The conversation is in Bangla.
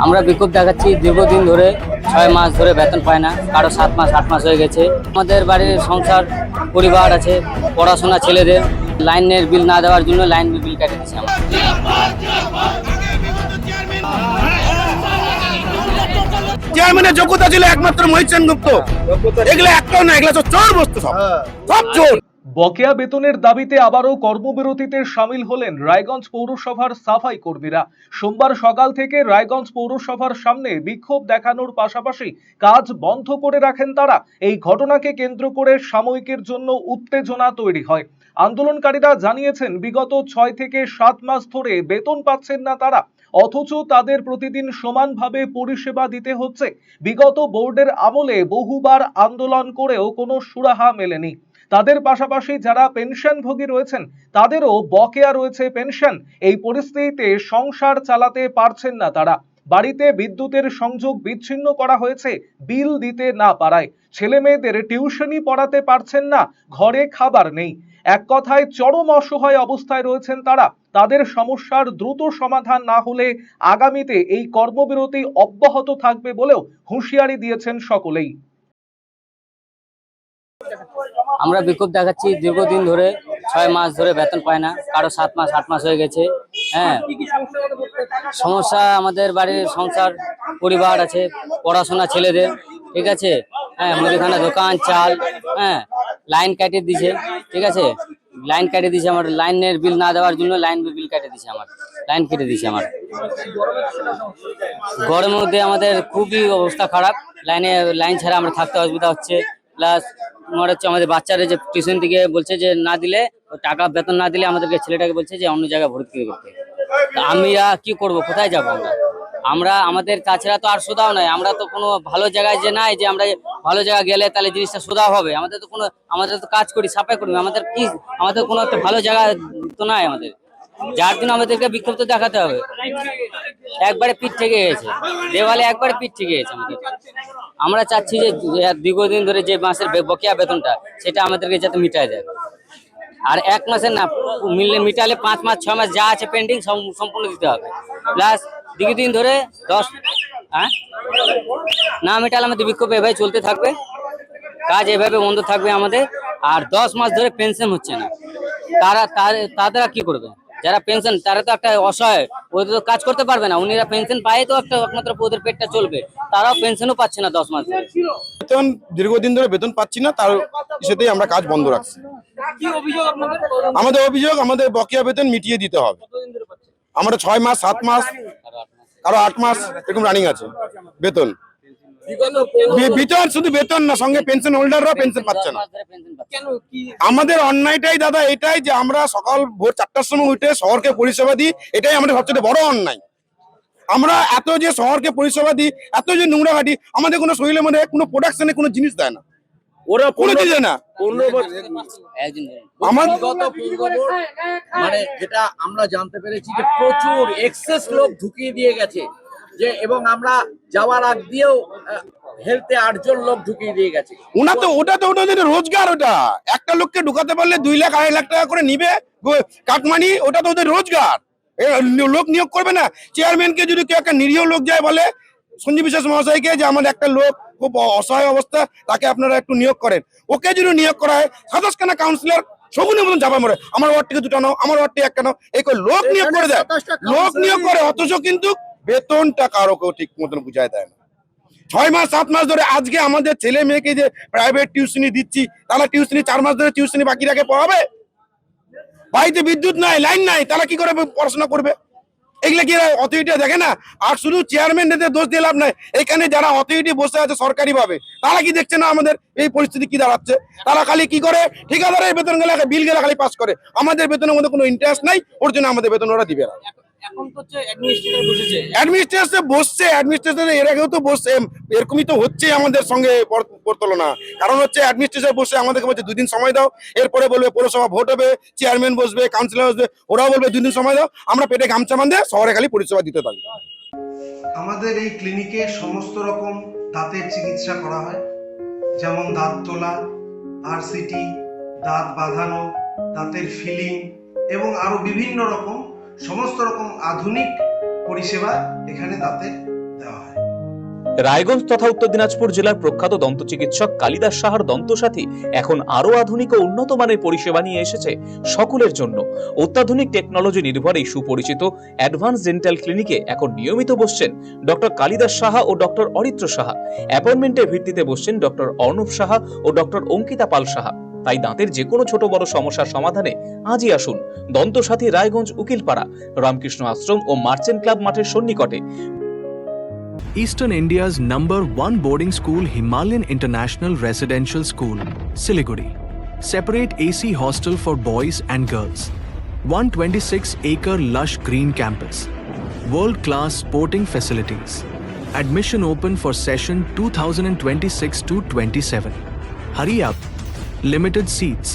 আমরা বিক্ষোভ দেখাচ্ছি দীর্ঘদিন ধরে, 6 মাস ধরে বেতন পায় না, কারো 7 মাস 8 মাস হয়ে গেছে। আমাদের বাড়ির সংসার পরিবার আছে, পড়াশোনা ছেলেদের, লাইনের বিল না দেওয়ার জন্য লাইন বিল কেটে দিচ্ছে। চেয়ারম্যানের যোগ্যতা ছিল একমাত্র মহিত সেনগুপ্ত। এগুলো একটাও না, এগুলো চোর বস্তু, সব চোর। বকেয়া বেতনের দাবিতে আবারও কর্মবিরতিতে সামিল হলেন রায়গঞ্জ পৌরসভার সাফাই কর্মীরা। সোমবার সকাল থেকে রায়গঞ্জ পৌরসভার সামনে বিক্ষোভ দেখানোর পাশাপাশি কাজ বন্ধ করে রাখেন তারা। এই ঘটনাকে কেন্দ্র করে সাময়িকের জন্য উত্তেজনা তৈরি হয়। আন্দোলনকারীরা জানিয়েছেন বিগত 6 থেকে 7 মাস ধরে বেতন পাচ্ছেন না তারা, অথচ তাদের প্রতিদিন সমানভাবে পরিষেবা দিতে হচ্ছে। বিগত বোর্ডের আমলে বহুবার আন্দোলন করেও কোনো সুরাহা মেলেনি। তাদের পাশাপাশি যারা পেনশনভোগী রয়েছেন তাদেরও বকেয়া রয়েছে পেনশন। এই পরিস্থিতিতে সংসার চালাতে পারছেন না তারা। বাড়িতে বিদ্যুতের সংযোগ বিচ্ছিন্ন করা হয়েছে বিল দিতে না পারায়। ছেলে মেয়েদের টিউশনি পড়াতে পারছেন না, ঘরে খাবার নেই। এক কথায় চরম অসহায় অবস্থায় রয়েছেন তারা। তাদের সমস্যার দ্রুত সমাধান না হলে আগামীতে এই কর্মবিরতি অব্যাহত থাকবে বলেও হুঁশিয়ারি দিয়েছেন সকলেই। আমরা বিক্ষোভ দেখাচ্ছি দীর্ঘদিন ধরে, 6 মাস ধরে বেতন পায় না, কারো 7 মাস 8 মাস হয়ে গেছে। সমস্যা আমাদের বাড়ির সংসার পরিবার আছে, পড়াশোনা ছেলেদের, ঠিক আছে। মুদিখানা দোকান, চাল, লাইন কেটে দিছে, ঠিক আছে। লাইন কেটে দিছে, আমার লাইনের বিল না দেওয়ার জন্য লাইন বিল কেটে দিছে, আমার লাইন কেটে দিছে। আমার গরমের মধ্যে আমাদের খুবই অবস্থা খারাপ, লাইন ছাড়া আমরা থাকতে অসুবিধা হচ্ছে। প্লাস তোমার হচ্ছে আমাদের বাচ্চারা যে টিউশন থেকে বলছে যে না দিলে, টাকা বেতন না দিলে আমাদেরকে ছেলেটাকে বলছে যে অন্য জায়গায় ভর্তি করতে। আমরা কি করব, কোথায় যাবো আমরা আমাদের তাছাড়া তো আর সোধাও নাই। আমরা তো কোনো ভালো জায়গায় যে নাই যে আমরা ভালো জায়গায় গেলে তাহলে জিনিসটা সোধাও হবে। আমাদের তো কাজ করি, সাফাই করি, আমাদের কোনো একটা ভালো জায়গা তো নাই আমাদের, যার জন্য আমাদেরকে বিক্ষোভ তো দেখাতে হবে। একবারে পিঠ থেকে গেছে দেওয়ালে, একবারে পিঠ থেকে গেছে আমাদের। আমরা চাচ্ছি যে দীর্ঘদিন ধরে যে মাসের বকেয়া বেতনটা, সেটা আমাদেরকে যাতে মিটায় দেয়। আর 1 মাসের না মিটালে 5 মাস 6 মাস যা আছে পেন্ডিং সম্পূর্ণ দিতে হবে। প্লাস দীর্ঘদিন ধরে 10 না মিটালে আমাদের বিক্ষোভ এভাবে চলতে থাকবে, কাজ এভাবে বন্ধ থাকবে আমাদের। আর 10 মাস ধরে পেনশন হচ্ছে না, তারা কি করবে? যারা পেনশন, তারা তো একটা অসহায়, ওদের তো কাজ করতে পারবে না। উনিরা পেনশন পায় তো একমাত্র ওদের পেটটা চলবে, তারাও পেনশনও পাচ্ছে না 10 মাস ধরে। বেতন দীর্ঘদিন ধরে বেতন পাচ্ছি না, তার সাথেই আমরা কাজ বন্ধ রাখছি। আমাদের অভিযোগ, আমাদের বকেয়া বেতন মিটিয়ে দিতে হবে। আমরা 6 মাস 7 মাস, কারো 8 মাস এরকম রানিং আছে বেতন। বেতন শুধু বেতন না, সঙ্গে পেনশন হোল্ডাররাও পেনশন পাচ্ছে না। আমাদের অন্যায়টাই দাদা এটাই যে আমরা সকাল ভোর 4টার সময় উঠে শহরকে পরিষেবা দিই, এটাই আমাদের সবচেয়ে বড় অন্যায়। আমরা এত যে শহরকে পরিষেবা দিই, এত যে নোংরা ঘাটি, আমাদের কোনো শরীরের মধ্যে কোনো প্রোডাকশনে কোনো জিনিস দেয় না, ওরা কোনো দিন দেয় না। মানে যেটা আমরা জানতে পেরেছি যে প্রচুর এক্সেস লোক ঢুকিয়ে দিয়ে গেছে, যে এবং আমরা যাওয়ার আগ দিয়েও হেলথে 8 জন লোক ঢুকিয়ে দিয়ে গেছে। ওটা তো ওদের রোজগার। ওটা একটা লোককে ঢুকাতে পারলে 2 লাখ 2.5 লাখ টাকা করে নিবে কাটমানি, ওটা তো ওদের রোজগার। লোক নিয়োগ করবে না। চেয়ারম্যানকে যদি কেউ একটা নিরীহ লোক যায় বলে সঞ্জীব বিশ্বাস মহাশয়কে যে আমাদের একটা লোক খুব অসহায় অবস্থা, তাকে আপনারা একটু নিয়োগ করেন, ওকে যদি নিয়োগ করা হয় 27খানা কাউন্সিলর শগুনের মতন চাপা মরে, আমার ওয়ার্ড থেকে 2টা নাও, আমার ওয়ার্ড থেকে 1টা নাও, এই লোক নিয়োগ করে দেয়, লোক নিয়োগ করে, অথচ কিন্তু বেতনটা কারো কেউ ঠিক মতন বুঝায় দেয় না। 6 মাস 7 মাস ধরে আজকে আমাদের ছেলে মেয়েকে যে প্রাইভেট টিউশনি দিচ্ছি, তারা টিউশনি 4 মাস ধরে টিউশনি বাকি রাখে পড়াবে। বাড়িতে বিদ্যুৎ নাই, লাইন নাই, তারা কি করে পড়াশোনা করবে? এগুলো কি অথরিটি দেখে না? আর শুধু চেয়ারম্যানদের দোষ দিয়ে লাভ নাই, এখানে যারা অথরিটি বসে আছে সরকারি ভাবে, তারা কি দেখছে না আমাদের এই পরিস্থিতি কি দাঁড়াচ্ছে? তারা খালি কি করে, ঠিকাদারের বেতন গেলে বিল গেলে খালি পাস করে, আমাদের বেতনের মধ্যে কোনো ইন্টারেস্ট নাই, ওর জন্য আমাদের বেতন ওরা দিবে না। অ্যাডমিনিস্ট্রেটর এর আগেও তো বসছে, এরকমই তো হচ্ছে আমাদের সঙ্গে তুলনা। কারণ হচ্ছে অ্যাডমিনিস্ট্রেটর বসে আমাদেরকে বলছে 2 দিন সময় দাও, এরপরে বলবে পৌরসভা ভোট হবে, চেয়ারম্যান বসবে, কাউন্সিলর বসবে, ওরাও বলবে 2 দিন সময় দাও, আমরা পেটে গামছা বাঁধে শহরে খালি পরিষেবা দিতে থাকি। আমাদের এই ক্লিনিকে সমস্ত রকম দাঁতের চিকিৎসা করা হয়, যেমন দাঁত তোলা, আরসিটি, দাঁত বাঁধানো, দাঁতের ফিলিং এবং আরো বিভিন্ন রকম সমস্ত রকম আধুনিক পরিষেবা এখানে দাঁতের দেওয়া হয়। রায়গঞ্জ তথা উত্তর দিনাজপুর জেলার প্রখ্যাত দন্ত চিকিৎসক কালিদাস সাহার দন্তসাথী এখন আরো আধুনিক ও উন্নত মানের পরিষেবা নিয়ে এসেছে সকলের জন্য। অত্যাধুনিক টেকনোলজি নির্ভর এই সুপরিচিত অ্যাডভান্স ডেন্টাল ক্লিনিকে এখন নিয়মিত বসছেন ডক্টর কালিদাস সাহা ও ডক্টর অরিত্র সাহা। অ্যাপয়েন্টমেন্টের ভিত্তিতে বসছেন ডক্টর অর্ণব সাহা ও ডক্টর অঙ্কিতা পাল সাহা। তাই দাঁতের যে কোনো ছোট বড় সমস্যার সমাধানে আজই আসুন দন্তসাথী, রায়গঞ্জ, উকিলপাড়া, রামকৃষ্ণ আশ্রম ও মার্চেন্ট ক্লাব মাঠের সন্নিকটে। Eastern India's #1 boarding school, Himalayan International Residential School, Siliguri. Separate AC hostel for boys and girls. 126-acre lush green campus. World-class sporting facilities. Admission open for session 2026 to 27. Hurry up. Limited seats.